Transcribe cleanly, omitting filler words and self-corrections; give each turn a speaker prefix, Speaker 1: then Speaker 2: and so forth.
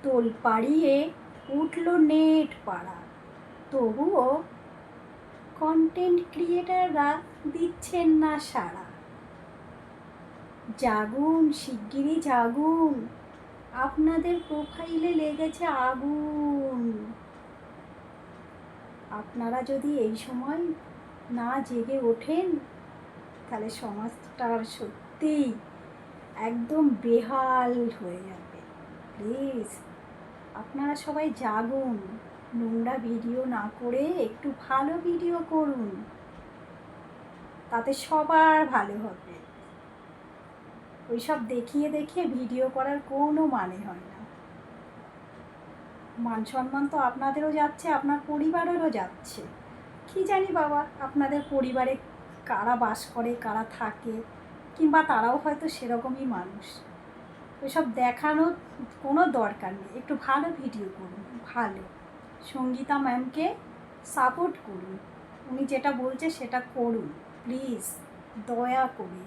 Speaker 1: দোল পাড়িয়ে উঠল নেট পাড়া, তবুও কন্টেন্ট ক্রিয়েটাররা দিচ্ছেন না সাড়া। জাগুন, শিগগিরই জাগুন, আপনাদের প্রোফাইলে লেগেছে আগুন। আপনারা যদি এই সময় না জেগে ওঠেন, তাহলে সমাজটার সত্যিই একদম বেহাল হয়ে যাবে। প্লিজ আপনারা সবাই জাগুন, নোংরা ভিডিও না করে একটু ভালো ভিডিও করুন, তাতে সবার ভালো হবে। ওইসব দেখিয়ে দেখিয়ে ভিডিও করার কোনো মানে হয় না। মান সম্মান তো আপনাদেরও যাচ্ছে, আপনার পরিবারেরও যাচ্ছে। কি জানি বাবা, আপনাদের পরিবারে কারা বাস করে, কারা থাকে, কিংবা তারাও হয়তো সেরকমই মানুষ। ওইসব দেখানোর কোনো দরকার নেই। একটু ভালো ভিডিও করুন, ভালো। সঙ্গীতা ম্যামকে সাপোর্ট করুন, উনি যেটা বলছে সেটা করুন প্লিজ, দয়া করে।